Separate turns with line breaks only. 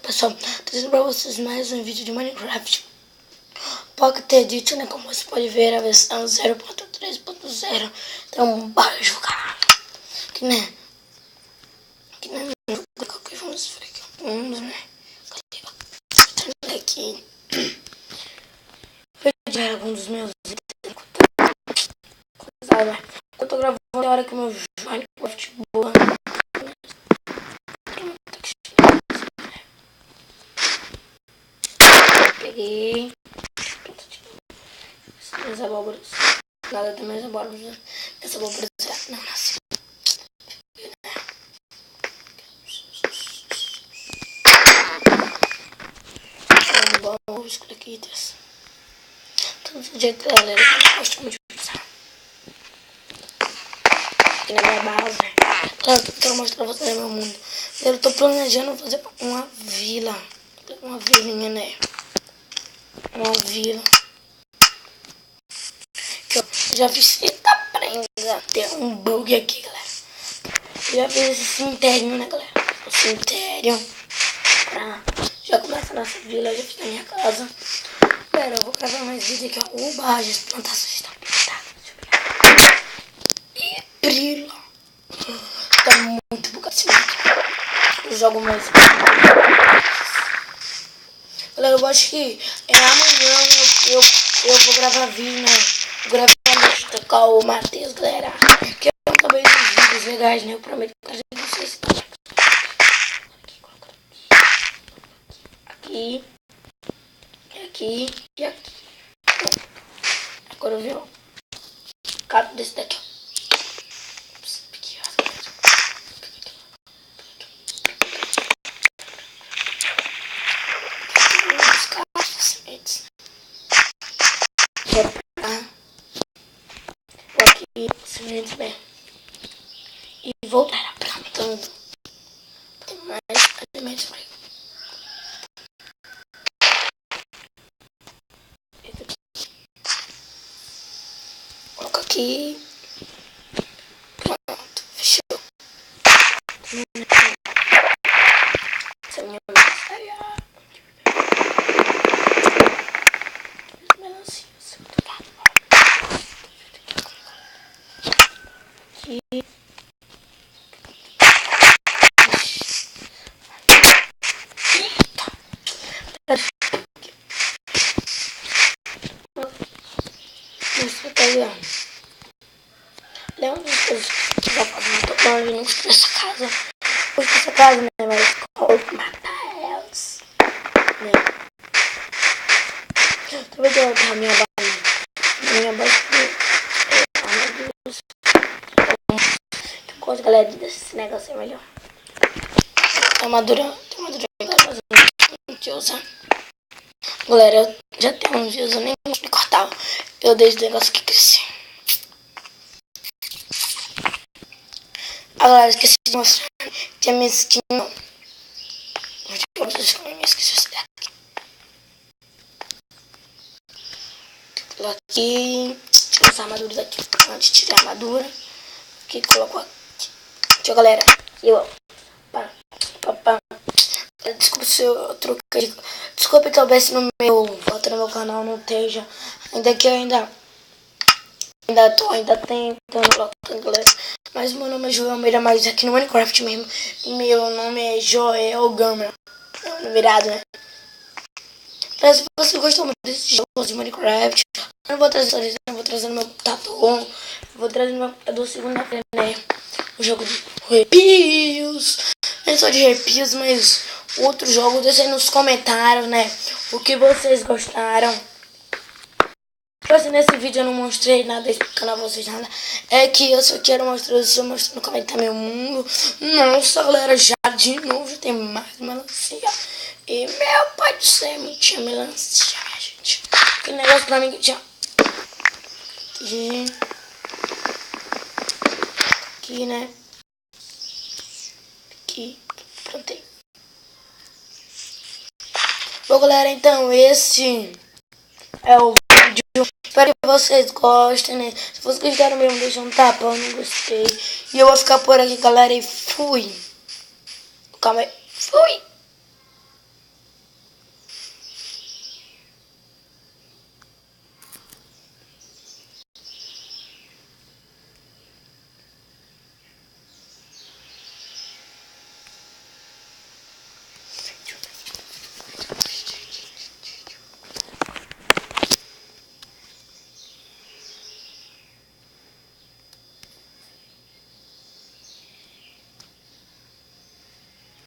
Pessoal, tô trazendo pra vocês mais um vídeo de Minecraft Pocket Edition, né? Como você pode ver, a versão 0.3.0 tem um baixo, cara. Que nem vamos ver aqui. Vamos, né? Cadê? Aqui. Foi algum dos meus coisas, né? Eu tô gravando a hora que o meu Minecraft boa. Peguei. Minhas abóboras. Nada de minhas abóboras. Minhas abóboras não nasceu. Vamos escolher aqui. Todo jeito, galera, eu gosto muito de usar. Aqui na minha base. Claro que eu quero mostrar pra vocês meu mundo. Eu tô planejando fazer uma vila. Uma vilinha, né? Uma vila. Que eu já fiz eita prenda. Tem um bug aqui, galera. Eu já fiz esse cemitério, né, galera? O cemitério. Já começa a nossa vila, já fiz na minha casa. Galera, eu vou gravar mais vídeo aqui, ó. O barra, as plantações estão plantadas. E brilha. Tá muito bugado esse vídeo. Eu jogo mais. Galera, eu acho que amanhã eu vou gravar vídeo, né? Vou gravar com o Matheus, galera. Que eu acabei de vídeos legais, né? Eu prometo que a gente vocês. Aqui. Aqui e aqui. Agora eu vi o cabo desse daqui, ó. Vou aqui, sementes bem. E voltar plantando. Tem mais alimentos pra ele. Coloca aqui. Pronto, fechou. Essa é minha melancia. Melancias. Aqui. Isso tá vendo? Lembra das coisas que já fazem muito longe, não construir essa casa. Construir essa casa, né? Mas como matar elas. Né? Tô vendo a minha base. Minha base eu gosto, galera, desse negócio é melhor. Tem armadura, mas eu não te usar. Galera, eu já tenho uns dias, eu nem gosto de cortar. Eu deixo o negócio aqui crescer. Agora, esqueci de mostrar. Tinha minha skin. Eu esqueci esse daqui. Aqui. Tira essa armadura daqui. Antes de tirar a armadura. Aqui, colocou aqui. Tchau, galera. Aqui, ó. Desculpa se eu troquei. Desculpa talvez no meu. Volta no meu canal, não esteja. Ainda que eu ainda tentando, galera. Mas meu nome é Joel Meira, mas aqui no Minecraft mesmo. Meu nome é Joel Gamer. É numerado, né? Mas se você gostou muito desse jogo de Minecraft, eu não vou trazer eu vou trazer no meu computador. Eu vou trazer no meu computador segunda-feira, né? O jogo de arrepios. Não só de arrepios, mas outro jogo. Deixa aí nos comentários, né? O que vocês gostaram. Nesse vídeo eu não mostrei nada, explicando a vocês nada. É que eu só quero mostrar, no comentário meu mundo. Nossa, galera, já de novo já tem mais melancia. E meu pai do céu, me tinha melancia, minha gente. Que negócio pra mim que tinha. Aqui, né? Aqui, plantei. Bom, galera, então esse é o vídeo. Espero que vocês gostem, né? Se vocês gostaram mesmo, deixa um tapa, eu não gostei. E eu vou ficar por aqui, galera, e fui. Calma aí. Fui.